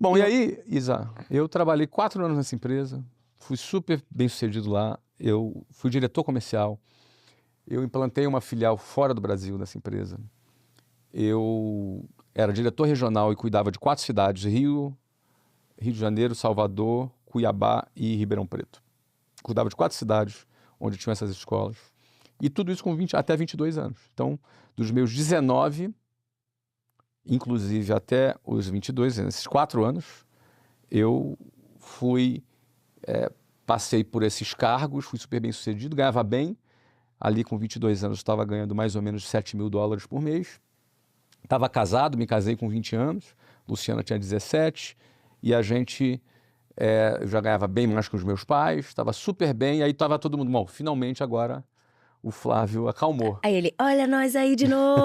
Bom, e aí, Isa, eu trabalhei 4 anos nessa empresa, fui super bem sucedido lá, eu fui diretor comercial, eu implantei uma filial fora do Brasil nessa empresa. Eu era diretor regional e cuidava de 4 cidades, Rio de Janeiro, Salvador, Cuiabá e Ribeirão Preto. Cuidava de 4 cidades onde tinham essas escolas. E tudo isso com até 22 anos. Então, dos meus 19, inclusive até os 22, nesses 4 anos, eu passei por esses cargos, fui super bem sucedido, ganhava bem. Ali com 22 anos estava ganhando mais ou menos $7.000 por mês. Estava casado, me casei com 20 anos, Luciana tinha 17, e a gente eu já ganhava bem mais que os meus pais, estava super bem, e aí estava todo mundo, bom, finalmente agora o Flávio acalmou. Aí ele, olha nós aí de novo.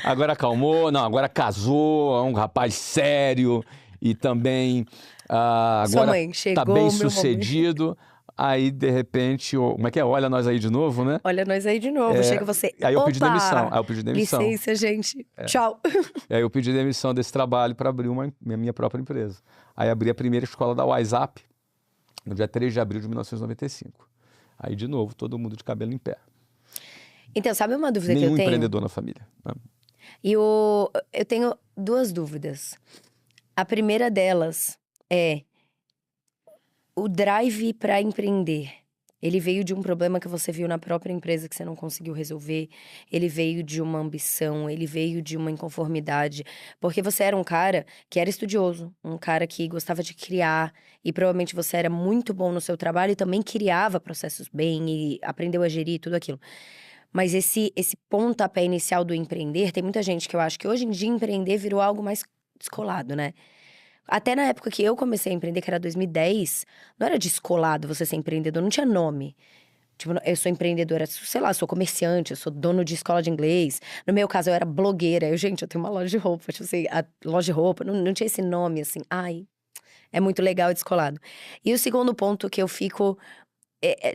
Agora acalmou, não, agora casou, é um rapaz sério e também Sua agora mãe, tá chegou bem o meu momento. sucedido. Aí, de repente, como é que é? Olha nós aí de novo, né? Olha nós aí de novo. Chega você, Aí eu pedi opa! demissão. Aí eu pedi demissão. Licença, gente. Tchau. Aí eu pedi demissão desse trabalho para abrir minha própria empresa. Aí abri a primeira escola da WhatsApp no dia 3 de abril de 1995. Aí, de novo, todo mundo de cabelo em pé. Então, sabe uma dúvida que Nenhum eu tenho? empreendedor na família. Né? E eu tenho 2 dúvidas. A primeira delas é o drive para empreender. Ele veio de um problema que você viu na própria empresa que você não conseguiu resolver. Ele veio de uma ambição, ele veio de uma inconformidade. Porque você era um cara que era estudioso, um cara que gostava de criar. E provavelmente você era muito bom no seu trabalho e também criava processos bem e aprendeu a gerir tudo aquilo. Mas esse pontapé inicial do empreender, tem muita gente que eu acho que hoje em dia empreender virou algo mais descolado, né? Até na época que eu comecei a empreender, que era 2010, não era descolado você ser empreendedor, não tinha nome. Tipo, eu sou empreendedora, sei lá, sou comerciante, eu sou dono de escola de inglês. No meu caso, eu era blogueira. Gente, eu tenho uma loja de roupa, tipo assim, a loja de roupa, não tinha esse nome, assim. Ai, é muito legal e descolado. E o segundo ponto que eu fico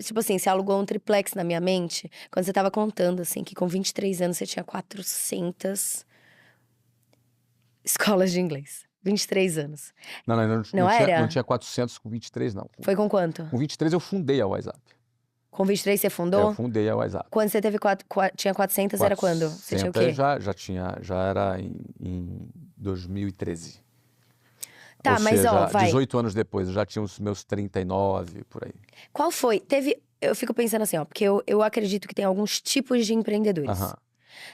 tipo assim, você alugou um triplex na minha mente, quando você tava contando, assim, que com 23 anos você tinha 400 escolas de inglês. 23 anos. Não tinha 400 com 23, não. Foi com quanto? Com 23 eu fundei a WhatsApp. Com 23 você fundou? Eu fundei a WhatsApp. Quando você teve tinha 400, era quando? Você tinha o quê? Já era em 2013. Tá, Ou mas seja, vai. 18 anos depois, eu já tinha os meus 39, por aí. Qual foi? Eu fico pensando assim, ó, porque eu acredito que tem alguns tipos de empreendedores. Aham.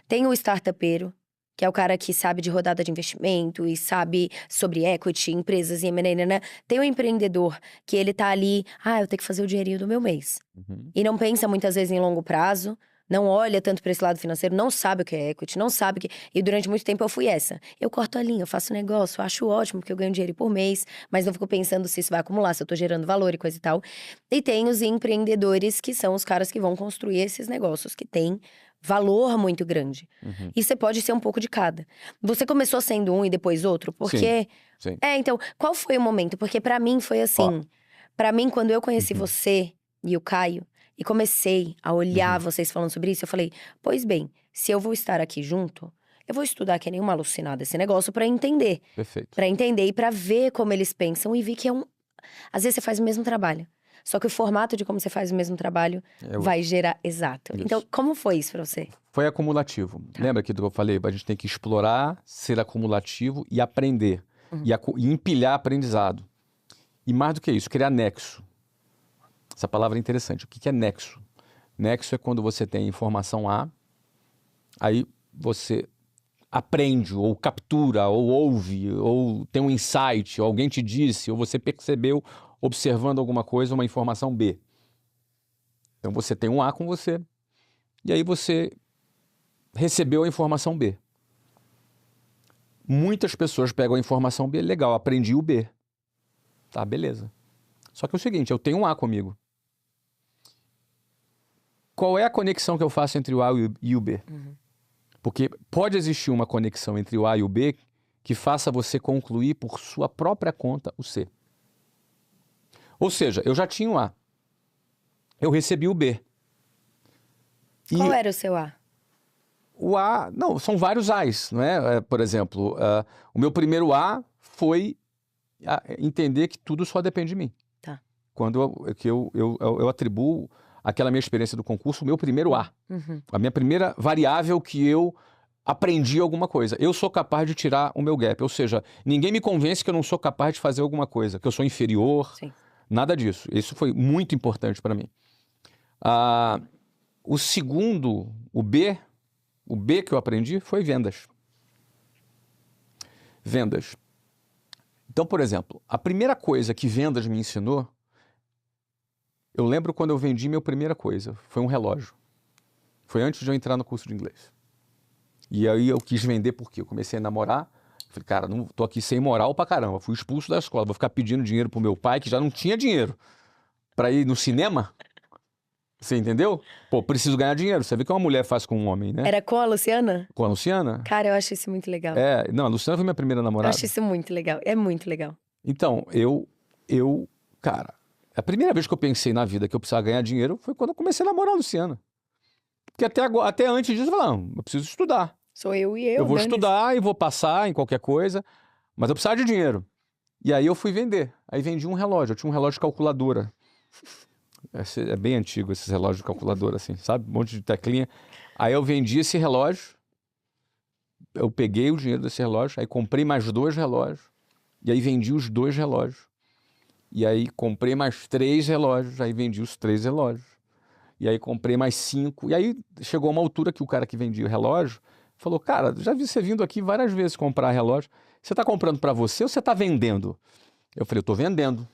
Tem o startupeiro, que é o cara que sabe de rodada de investimento e sabe sobre equity, empresas e M&A. Tem o empreendedor, que ele tá ali, eu tenho que fazer o dinheirinho do meu mês. Uhum. E não pensa muitas vezes em longo prazo, não olha tanto para esse lado financeiro, não sabe o que é equity, não sabe o que... E durante muito tempo eu fui essa. Eu corto a linha, eu faço negócio, eu acho ótimo porque eu ganho dinheiro por mês, mas não fico pensando se isso vai acumular, se eu tô gerando valor e coisa e tal. E tem os empreendedores, que são os caras que vão construir esses negócios, que têm valor muito grande. Uhum. E você pode ser um pouco de cada. Você começou sendo um e depois outro? Porque... Sim. Então, qual foi o momento? Porque pra mim foi assim. Pra mim, quando eu conheci você e o Caio, e comecei a olhar vocês falando sobre isso, eu falei, pois bem, se eu vou estar aqui junto, eu vou estudar que nem uma alucinada esse negócio pra entender. Perfeito. Pra entender e pra ver como eles pensam e ver que às vezes você faz o mesmo trabalho. Só que o formato de como você faz o mesmo trabalho vai gerar... Exato. Isso. Então, como foi isso pra você? Foi acumulativo. Lembra aqui do que eu falei? A gente tem que explorar, ser acumulativo e aprender. E empilhar aprendizado. E mais do que isso, criar nexo. Essa palavra é interessante. O que é nexo? Nexo é quando você tem informação A, aí você aprende, ou captura, ou ouve, ou tem um insight, ou alguém te disse, ou você percebeu observando alguma coisa, uma informação B. Então você tem um A com você, e aí você recebeu a informação B. Muitas pessoas pegam a informação B, legal, aprendi o B. Tá, beleza. Só que é o seguinte, eu tenho um A comigo. Qual é a conexão que eu faço entre o A e o B? Porque pode existir uma conexão entre o A e o B que faça você concluir por sua própria conta o C. Ou seja, eu já tinha um A. Eu recebi o B. Qual era o seu A? O A, não, são vários A's, não é? Por exemplo, o meu primeiro A foi entender que tudo só depende de mim. Tá. Quando eu atribuo aquela minha experiência do concurso, o meu primeiro A. A minha primeira variável que eu aprendi alguma coisa. Eu sou capaz de tirar o meu gap. Ou seja, ninguém me convence que eu não sou capaz de fazer alguma coisa, que eu sou inferior. Sim. Nada disso. Isso foi muito importante para mim. O segundo, o B que eu aprendi foi vendas. Vendas. Então, por exemplo, a primeira coisa que vendas me ensinou, eu lembro quando eu vendi minha primeira coisa, foi um relógio. Foi antes de eu entrar no curso de inglês. E aí eu quis vender porque eu comecei a namorar. Falei, cara, não tô aqui sem moral pra caramba. Fui expulso da escola, vou ficar pedindo dinheiro pro meu pai, que já não tinha dinheiro, pra ir no cinema. Você entendeu? Pô, preciso ganhar dinheiro. Você vê que uma mulher faz com um homem, né? Era com a Luciana? Com a Luciana? Cara, eu acho isso muito legal. Não, a Luciana foi minha primeira Eu namorada. acho isso muito legal. É muito legal. Então, cara, a primeira vez que eu pensei na vida que eu precisava ganhar dinheiro foi quando eu comecei a namorar a Luciana. Porque até antes disso, eu falei, não, eu preciso estudar. Sou eu e eu. Eu vou estudar e vou passar em qualquer coisa, mas eu precisava de dinheiro. E aí eu fui vender. Aí vendi um relógio. Eu tinha um relógio de calculadora. É bem antigo esses relógios de calculadora, assim, sabe? Um monte de teclinha. Aí eu vendi esse relógio. Eu peguei o dinheiro desse relógio, aí comprei mais 2 relógios. E aí vendi os 2 relógios. E aí comprei mais 3 relógios, aí vendi os 3 relógios. E aí comprei mais 5. E aí chegou uma altura que o cara que vendia o relógio falou, cara, já vi você vindo aqui várias vezes comprar relógio. Você está comprando para você ou você está vendendo? Eu falei, eu estou vendendo.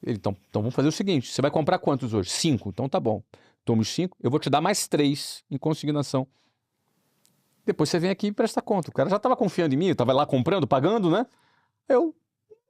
Ele, então vamos fazer o seguinte, você vai comprar quantos hoje? 5, então tá bom. Toma os 5, eu vou te dar mais 3 em consignação. Depois você vem aqui e presta conta. O cara já estava confiando em mim, eu estava lá comprando, pagando, né?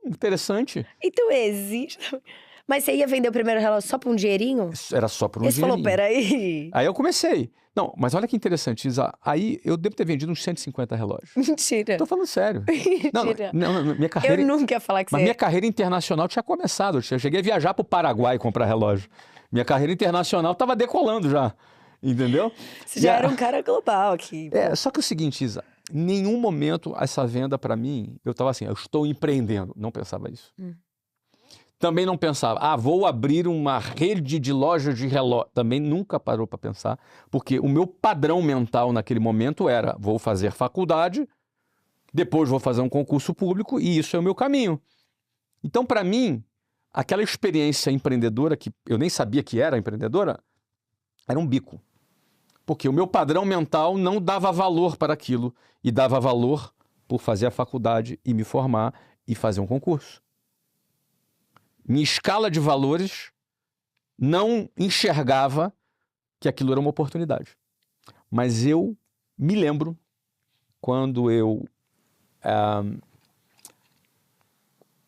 Interessante. Então existe... Mas você ia vender o primeiro relógio só por um dinheirinho? Era só por um Você dinheirinho. falou, peraí. Aí eu comecei. Não, mas olha que interessante, Isa. Aí eu devo ter vendido uns 150 relógios. Mentira. Tô falando sério. Mentira. Não, minha carreira... Eu nunca ia falar que Mas você... minha carreira internacional tinha começado. Eu cheguei a viajar pro Paraguai comprar relógio. Minha carreira internacional tava decolando já. Entendeu? Você já era um cara global aqui. Só que é o seguinte, Isa. Em nenhum momento essa venda para mim, eu tava assim, eu estou empreendendo. Não pensava isso. Também não pensava, vou abrir uma rede de lojas de relógio. Também nunca parou para pensar, porque o meu padrão mental naquele momento era, vou fazer faculdade, depois vou fazer um concurso público e isso é o meu caminho. Então, para mim, aquela experiência empreendedora, que eu nem sabia que era empreendedora, era um bico. Porque o meu padrão mental não dava valor para aquilo e dava valor por fazer a faculdade e me formar e fazer um concurso. Minha escala de valores não enxergava que aquilo era uma oportunidade. Mas eu me lembro quando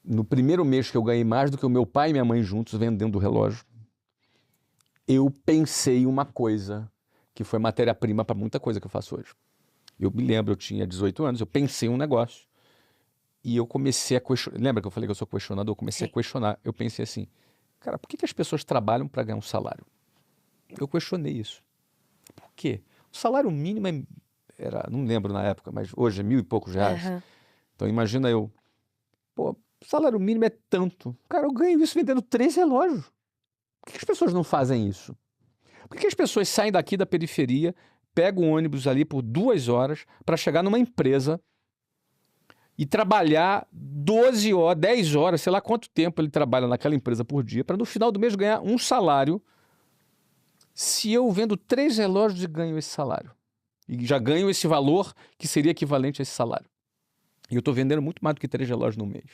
no primeiro mês que eu ganhei mais do que o meu pai e minha mãe juntos vendendo o relógio, eu pensei uma coisa que foi matéria-prima para muita coisa que eu faço hoje. Eu me lembro, eu tinha 18 anos, eu pensei um negócio. E eu comecei a questionar. Lembra que eu falei que eu sou questionador? Eu comecei a questionar. Eu pensei assim, cara, por que as pessoas trabalham para ganhar um salário? Eu questionei isso. Por quê? O salário mínimo era, não lembro na época, mas hoje é 1.000 e poucos reais. Então imagina o salário mínimo é tanto. Cara, eu ganho isso vendendo 3 relógios. Por que as pessoas não fazem isso? Por que as pessoas saem daqui da periferia, pegam um ônibus ali por 2 horas para chegar numa empresa e trabalhar 12 horas, 10 horas, sei lá quanto tempo ele trabalha naquela empresa por dia, para no final do mês ganhar um salário, se eu vendo 3 relógios e ganho esse salário. E já ganho esse valor que seria equivalente a esse salário. E eu estou vendendo muito mais do que 3 relógios no mês.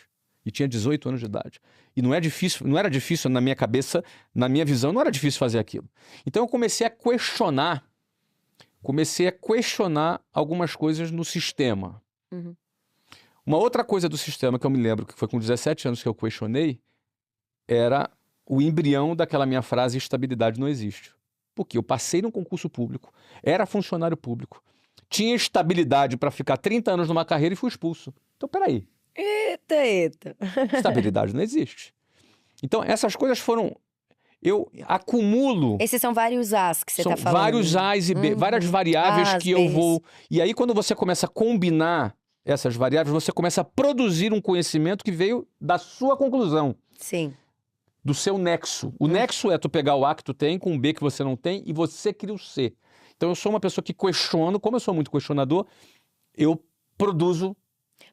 E tinha 18 anos de idade. E não era difícil na minha cabeça, na minha visão, não era difícil fazer aquilo. Então eu comecei a questionar algumas coisas no sistema. Uma outra coisa do sistema que eu me lembro, que foi com 17 anos que eu questionei, era o embrião daquela minha frase, estabilidade não existe. Porque eu passei num concurso público, era funcionário público, tinha estabilidade para ficar 30 anos numa carreira e fui expulso. Então, peraí. Eita. Estabilidade não existe. Então, essas coisas foram... Eu acumulo... Esses são vários As que você está falando. Vários As e B, várias variáveis que eu vou... E aí, quando você começa a combinar essas variáveis, você começa a produzir um conhecimento que veio da sua conclusão, Sim. do seu nexo. O nexo é tu pegar o A que tu tem com o B que você não tem e você cria o C. Então eu sou uma pessoa que questiono, como eu sou muito questionador, eu produzo,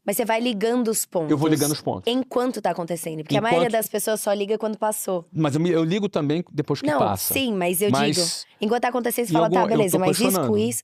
Mas você vai ligando os pontos. eu vou ligando os pontos. Enquanto tá acontecendo. Porque a maioria das pessoas só liga quando passou. Mas eu ligo também depois que Não, passa. sim, mas eu Mas digo, enquanto tá acontecendo, você em fala, algum- tá, eu beleza, tô mas questionando. isso.